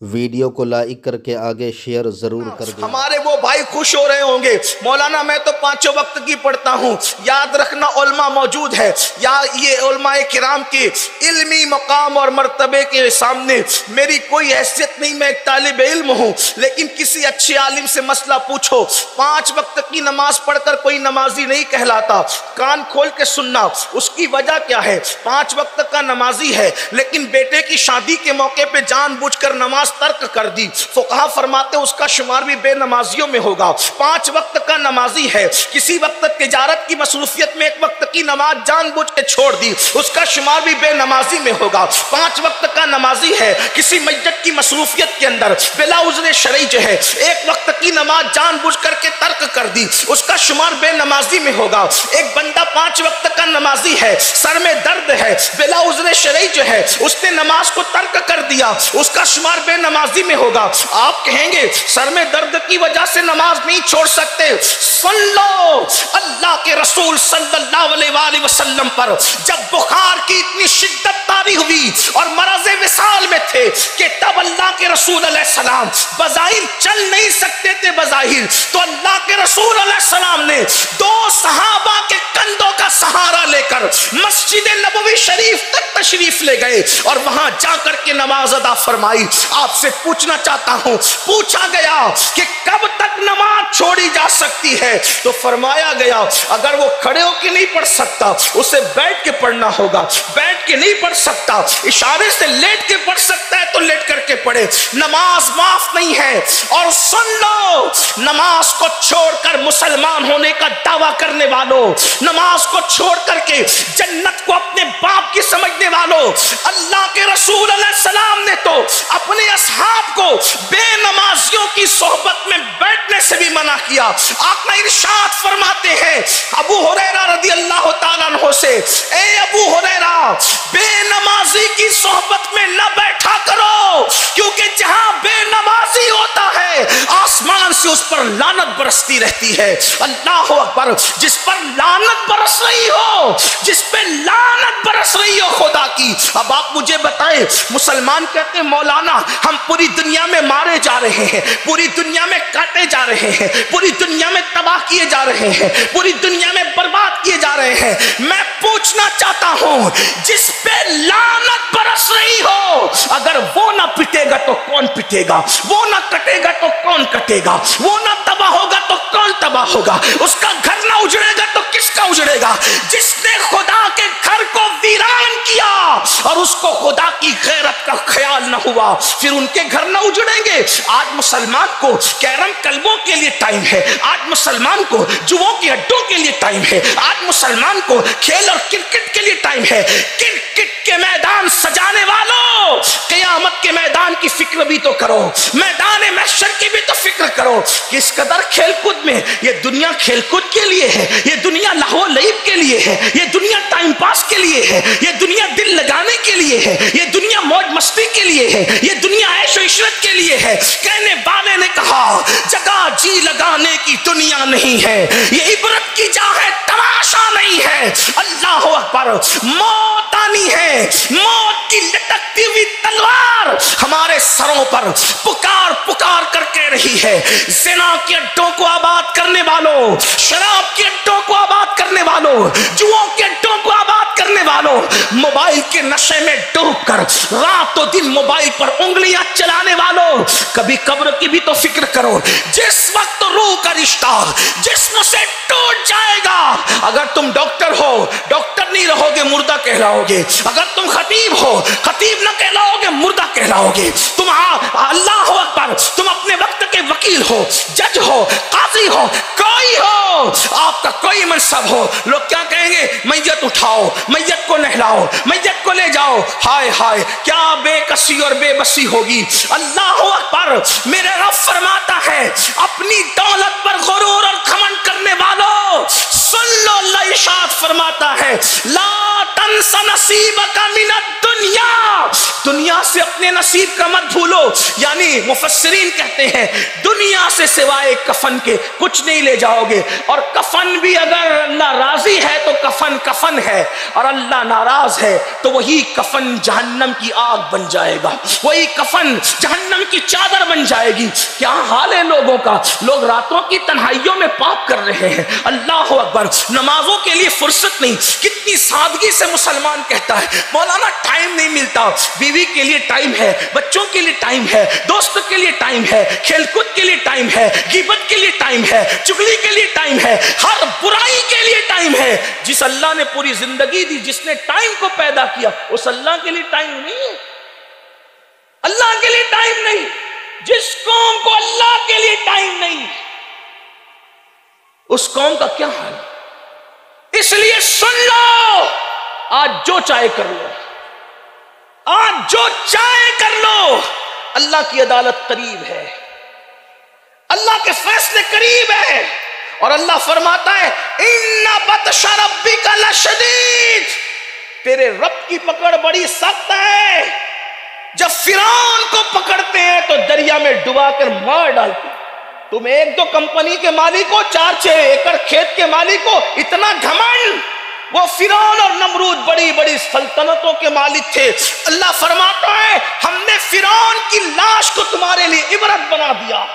Video को like करके आगे शेयर जरूर कर दें। हमारे वो भाई खुश हो रहे होंगे, मौलाना मैं तो पांचों वक्त की पढ़ता हूँ। याद रखना उल्मा मौजूद है या ये उल्माए किराम के इल्मी मकाम और मर्तबे के सामने मेरी कोई हैसियत नहीं, मैं एक तालिब इल्म हूँ। लेकिन किसी अच्छे आलिम से मसला पूछो, 5 वक्त की नमाज पढ़कर कोई नमाजी नहीं कहलाता। कान खोल के सुनना, उसकी वजह क्या है? 5 वक्त का नमाजी है लेकिन बेटे की शादी के मौके पे जानबूझकर नमाज तर्क कर दी। फुकहा फरमाते उसका शुमार भी बेनमाजियों में होगा। 5 वक्त का नमाजी है, किसी वक्त तिजारत की मसरूफियत में 1 वक्त की नमाज जानबूझ के छोड़ दी, उसका शुमार भी बेनमाजी में होगा। 5 वक्त का नमाजी है, किसी मस्जिद की मसरूफियत के अंदर बिला उज़्र शरई जो है 1 वक्त की नमाज जानबूझ करके तर्क कर दी, उसका शुमार बेनमाजी में होगा। एक बंदा 5 वक्त का नमाजी है, सर में दर्द है, बिला उज़्र शरई जो है उसने नमाज को तर्क कर दिया, उसका शुमार नमाजी में होगा। आप कहेंगे सर में दर्द की वजह से नमाज नहीं छोड़ सकते। सुन लो, अल्लाह के रसूल सल्लल्लाहु अलैहि वसल्लम पर जब बुखार की इतनी शिद्दत तारी हुई और मरज़े विसाल में थे कि तब अल्लाह के रसूल अलैहि सलाम बज़ाहिर चल नहीं सकते थे। बज़ाहिर तो अल्लाह के रसूल अलैहि सलाम ने 2 सहाबा के कंधों का सहारा लेकर मस्जिद नबवी शरीफ तक तशरीफ ले गए और वहां जाकर के नमाज अदा फरमाई। आपसे पूछना चाहता हूं, पूछा गया कि कब तक नमाज छोड़ी जा सकती है, तो फरमाया गया अगर वो खड़े होकर नहीं पढ़ सकता उसे बैठ के पढ़ना होगा, बैठ के नहीं पढ़ सकता इशारे से लेट के पढ़ सकता है तो लेट करके पढ़े, नमाज माफ नहीं है। और सुन लो, नमाज को छोड़कर मुसलमान होने का दावा करने वालों, नमाज को छोड़ करके जन्नत को अपने बाप की समझने वालों, अल्लाह के रसूल अलैहि सलाम ने तो अपने असहाब को बेनमाजियों की सोहबत में बैठने से भी मना किया। आका इरशाद फरमाते हैं अबू हुरैरा रज़ी अल्लाह ताला अन्हु से, ए अबू हुरैरा, बेनमाजी की सोहबत में न बैठा करो, क्योंकि जहां बेनमाजी होता है आसमान से उस पर लानत बरसती रहती है। अल्लाह अकबर, जिस पर लानत बरस रही हो, जिस पे लानत बरस रही हो खुदा की। अब आप मुझे बताएं, मुसलमान कहते हैं मौलाना हम पूरी दुनिया में मारे जा रहे हैं, पूरी दुनिया में काटे जा रहे हैं, पूरी दुनिया में तबाह किए जा रहे हैं, पूरी दुनिया में बर्बाद किए जा रहे हैं। मैं पूछना चाहता हूं, जिस पे लानत बरस रही हो अगर वो ना पिटेगा तो कौन पिटेगा, वो ना कटेगा तो कौन कटेगा, वो ना तबाह होगा तो कौन तबाह होगा, उसका घर ना उजड़ेगा तो किसका उजड़ेगा? जिसने खुदा के घर को वीरान किया और उसको खुदा की गैरत का ख्याल न हुआ, फिर उनके घर न उजड़ेंगे। आज मुसलमान को कैरम कल्बों के लिए टाइम है, आज मुसलमान को जुओं की अड्डों के लिए टाइम है, आज मुसलमान को खेल और क्रिकेट के लिए टाइम है। क्रिकेट के मैदान सजाने वालों, क़यामत के मैदान की फिक्र भी तो करो, मैदान महशर की भी तो फिक्र करो। किस कदर खेलकूद में, ये दुनिया खेलकूद के लिए है, ये दुनिया लाहो लईब के लिए है, ये दुनिया टाइम पास के लिए है, ये दुनिया दिल लगाने के लिए है, ये दुनिया मौज मस्ती के लिए है, ये दुनिया ऐशो इशरत के लिए है। कहने वाले ने कहा जगह जी लगाने की दुनिया नहीं है, ये इबरत की जा है, तमाशा नहीं है। अल्लाह अकबर, मौत आनी है, मौत की लटकती हुई तलवार हमारे सरों पर पुकार पुकार कर कह रही है। ज़िना के अड्डों को आबाद करने वालों, शराब के अड्डों को आबाद करने वालों, जुओं के अड्डों को आबाद करने वालों, मोबाइल के नशे में डूबकर रातों दिन मोबाइल पर उंगलियां चलाने वालों, कभी कब्र की भी तो फिक्र करो। जिस वक्त रूह का रिश्ता जिस्म से टूट जाएगा, अगर तुम डॉक्टर हो डॉक्टर नहीं रहोगे, मुर्दा कहलाओगे। अगर तुम खतीब हो खतीब न कहलाओगे, मुर्दा कहलाओगे। तुम अल्लाह अकबर, तुम अपने वक्त के वकील हो, जज हो, काजी हो, कोई हो, आपका कोई मनसब हो, लोग क्या कहेंगे? मैयत उठाओ, मैयत को नहलाओ, मैयत को ले जाओ। हाय हाय, क्या बेकसी और बेबसी होगी। अल्लाह अकबर, मेरे रब फरमाता है अपनी दौलत पर गुरूर और घमंड करने वालों सुन लो, अल्लाह इरशाद फरमाता है ला तंसा नसीबका मिनद दुनिया, दुनिया से अपने नसीब का मत भूलो। यानी मुफस्सिरीन कहते हैं दुनिया से सिवाय कफन के कुछ नहीं ले जाओगे, और कफन भी अगर अल्लाह राजी है तो कफन कफन है, और अल्लाह नाराज है तो वही कफन जहन्नम की आग बन जाएगा, वही कफन जहन्नम की चादर बन जाएगी। क्या हाल है लोगों का, लोग रातों की तन्हाइयों में पाप कर रहे हैं, अल्लाह अकबर, नमाजों के लिए फुर्सत नहीं। कितनी सादगी से मुसलमान कहता है मौलाना टाइम नहीं मिलता, बीवी के लिए टाइम है, बच्चों के लिए टाइम है, दोस्तों के लिए टाइम है, खेलकूद के लिए टाइम है, गिबत के लिए टाइम है, चुगली के लिए टाइम है, हर बुराई के लिए टाइम है। जिस अल्लाह ने पूरी जिंदगी दी, जिसने टाइम को पैदा किया, उस अल्लाह के लिए टाइम नहीं है, अल्लाह के लिए टाइम नहीं। जिस कौम को अल्लाह के लिए टाइम नहीं, उस कौम का क्या हाल। इसलिए सुन लो, आज जो चाहे कर लो, आज जो चाहे कर लो, अल्लाह की अदालत करीब है, अल्लाह के फैसले करीब है। और अल्लाह फरमाता है इन्ना बतशा रब्बिका लशदीद, तेरे रब की पकड़ बड़ी सख्त है। जब फिरौन को पकड़ते हैं तो दरिया में डुबाकर मार डालते हैं। तुम एक दो कंपनी के मालिक हो, 4-6 एकड़ खेत के मालिक हो, इतना घमंड। वो फिरौन और नमरूद बड़ी बड़ी सल्तनतों के मालिक थे। अल्लाह फरमाता है हमने फिरौन की लाश को तुम्हारे लिए इबरत बना दिया,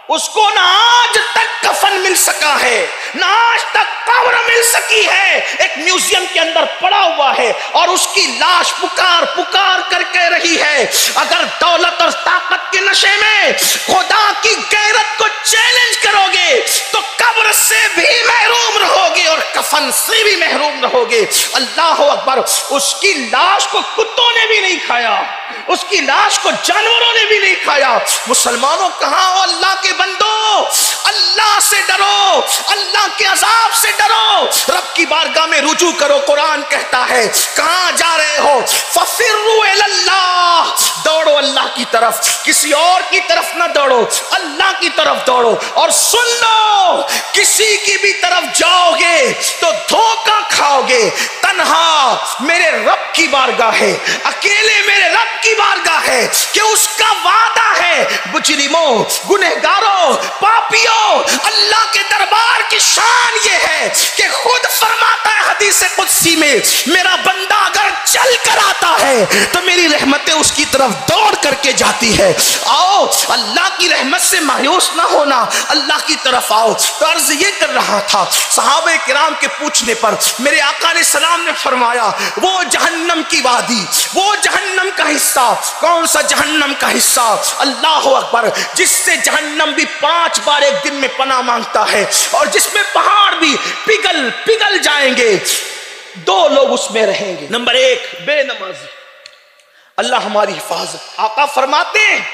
उसको ना आज तक कफन मिल सका है, ना आज तक कब्र मिल सकी है, एक म्यूजियम के अंदर पड़ा हुआ है, और उसकी लाश पुकार पुकार कर कह रही है अगर दौलत और ताकत के नशे में खुदा की गैरत को चैलेंज करोगे तो कब्र से भी महरूम रहोगे और कफन से भी महरूम रहोगे। अल्लाह अकबर। उसकी लाश को कुत्तों ने भी नहीं खाया, उसकी लाश को जानवरों ने भी नहीं खाया। मुसलमानों कहां हो अल्लाह के बंदो, अल्लाह से डरो, अल्लाह के अजाब से डरो, रब की बारगाह में रुजू करो। कुरान कहता है कहां जा रहे हो, फफिर्रू इलल्लाह, दौड़ो अल्लाह की तरफ, किसी और की तरफ ना दौड़ो, अल्लाह की तरफ दौड़ो। और सुन लो, किसी की भी तरफ जाओगे तो धोखा खाओगे। तन्हा मेरे रब की बारगाह है, अकेले मेरे रब की बारगाह है कि उसका वादा है मुजरिमों, गुनहगारों, पापियों, अल्लाह के दरबार की शान ये है कि खुद फरमाता है हदीस कुदसी में, मेरा बंदा अगर चल कर आता है तो मेरी रहमतें उसकी तरफ दौड़ करके जाती है। आओ अल्लाह की रहमत से मायूस ना होना, अल्लाह की तरफ आओ। तो अर्ज ये कर रहा था, सहाबे किराम के पूछने पर मेरे आका ने सलाम ने फरमाया वो जहन्नम की वादी, वो जहन्नम का हिस्सा, कौन सा जहन्नम का हिस्सा, अल्लाह अकबर, जिससे जहन्नम भी 5 बार एक दिन में पनाह मांगता है और जिसमें पहाड़ भी पिघल पिघल जाएंगे। 2 लोग उसमें रहेंगे। नंबर 1 बेनमाजी, अल्लाह हमारी हिफाजत। आका फरमाते हैं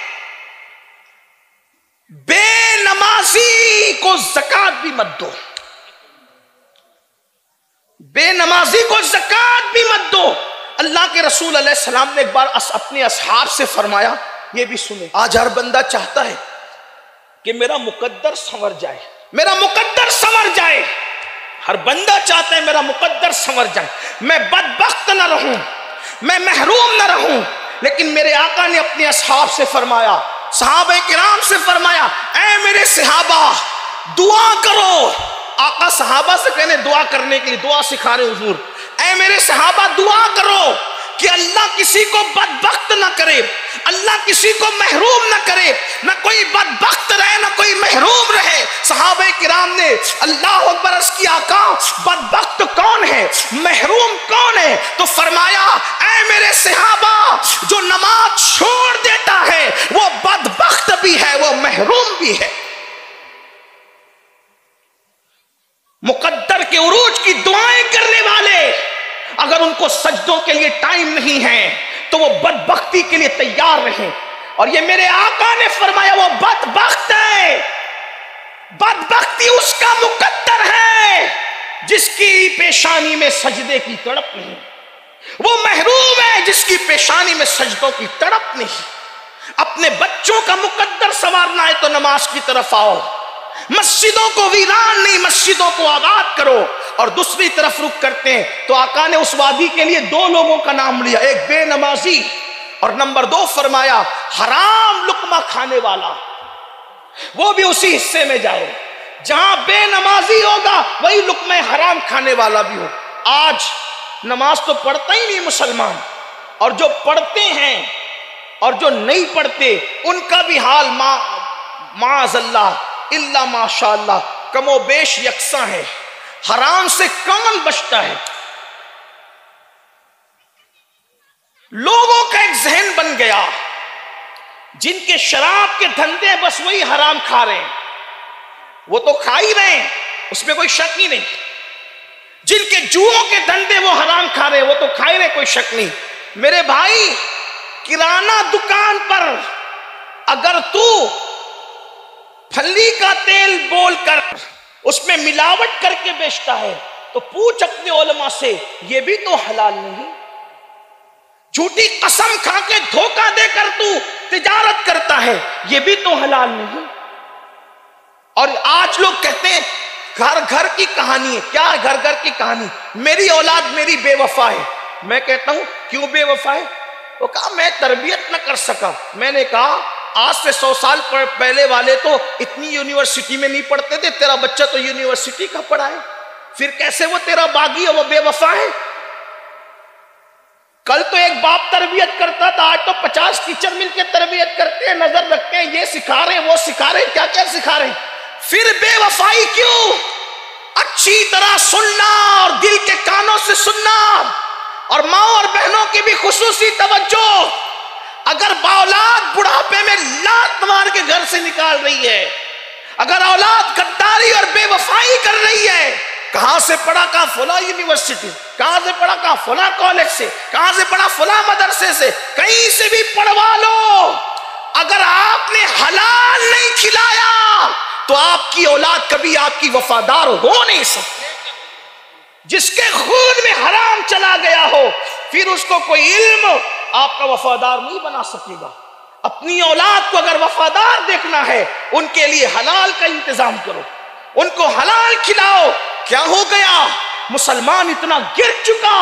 बेनमाजी को ज़कात भी मत दो, बेनमाजी को ज़कात भी मत दो। अल्लाह के रसूल अलैहिस्सलाम ने एक बार अपने असहाब से फरमाया, ये भी सुने, आज हर बंदा चाहता है कि मेरा मुकद्दर संवर जाए, मेरा मुकद्दर संवर जाए, हर बंदा चाहता है मेरा मुकद्दर संवर जाए, मैं बदबख्त न रहूं, मैं महरूम न रहूं। लेकिन मेरे आका ने अपने असहाब से फरमाया, सहाबे किराम से फरमाया, ऐ मेरे सहाबा दुआ करो। आका सहाबा से कहने दुआ करने के लिए, दुआ सिखा रहे हुजूर, ऐ मेरे सहाबा दुआ करो कि अल्लाह किसी को बदबख्त ना करे, अल्लाह किसी को महरूम ना करे, ना कोई बदबख्त रहे ना कोई महरूम रहे। सहाबे किराम ने अल्लाह अकबर अर्ज़ किया, आका बदबख्त कौन है, महरूम कौन है? तो फरमाया, ऐ मेरे सहाबा जो नमाज छोड़ देता है वो बदबख्त भी है, वो महरूम भी है। मुकद्दर के उरूज की दुआएं करने वाले अगर उनको सजदों के लिए टाइम नहीं है तो वो बदबख्ती के लिए तैयार रहे। और ये मेरे आका ने फरमाया वो बदबख्त है, बदबख्ती उसका मुकद्दर है जिसकी पेशानी में सजदे की तड़प नहीं, वो महरूम है जिसकी पेशानी में सजदों की तड़प नहीं। अपने बच्चों का मुकद्दर संवारना है तो नमाज की तरफ आओ, मस्जिदों को वीरान नहीं मस्जिदों को आबाद करो। और दूसरी तरफ रुख करते हैं तो आका ने उस वादी के लिए दो लोगों का नाम लिया, एक बेनमाजी और नंबर 2 फरमाया हराम लुकमा खाने वाला, वो भी उसी हिस्से में जाए जहां बेनमाजी होगा वही लुकमे हराम खाने वाला भी हो। आज नमाज तो पढ़ता ही नहीं मुसलमान, और जो पढ़ते हैं और जो नहीं पढ़ते उनका भी हाल माअज़ल्लाह इल्ला माशाअल्लाह कमोबेश यकसा है। हराम से कौन बचता है? लोगों का एक जहन बन गया, जिनके शराब के धंधे बस वही हराम खा रहे हैं, वो तो खा ही रहे हैं, उसमें कोई शक ही नहीं। जिनके जुओं के धंधे वो हराम खा रहे हैं, वो तो खा ही रहे, कोई शक नहीं। मेरे भाई, किराना दुकान पर अगर तू फली का तेल बोलकर उसमें मिलावट करके बेचता है तो पूछ अपने उलमा से, ये भी तो हलाल नहीं। झूठी कसम खा के धोखा देकर तू तिजारत करता है, ये भी तो हलाल नहीं। और आज लोग कहते हैं घर घर की कहानी है। क्या है घर घर की कहानी? मेरी औलाद मेरी बेवफा है। मैं कहता हूं क्यों बेवफा है? वो कहा मैं तरबियत न कर सका। मैंने कहा आज से 100 साल पहले वाले तो इतनी यूनिवर्सिटी में नहीं पढ़ते थे, तेरा बच्चा तो यूनिवर्सिटी का पढ़ा है, फिर कैसे वो तेरा बागी है, वो बेवफा है? कल तो एक बाप तरबियत करता था, आज तो 50 टीचर मिलकर तरबियत करते हैं, नजर रखते हैं, ये सिखा रहे हैं वो सिखा रहे हैं, क्या क्या सिखा रहे हैं। फिर बेवफाई क्यों? अच्छी तरह सुनना और दिल के कानों से सुनना, और माँ और बहनों की भी खुसूसी तवज्जो। अगर औलाद बुढ़ापे में लात मार के घर से निकाल रही है, अगर औलाद गद्दारी और बेवफाई कर रही है, कहां से पढ़ा? कहां? फला यूनिवर्सिटी। कहां से पढ़ा? कहां? फला कॉलेज से। कहां से पढ़ा? फला मदरसे से। कहीं से भी पढ़वा लो, अगर आपने हलाल नहीं खिलाया तो आपकी औलाद कभी आपकी वफादार हो नहीं सकती। जिसके खून में हराम चला गया हो, फिर उसको कोई इल्म आपका वफादार नहीं बना सकेगा। अपनी औलाद को अगर वफादार देखना है, उनके लिए हलाल का इंतजाम करो, उनको हलाल खिलाओ। क्या हो गया? मुसलमान इतना गिर चुका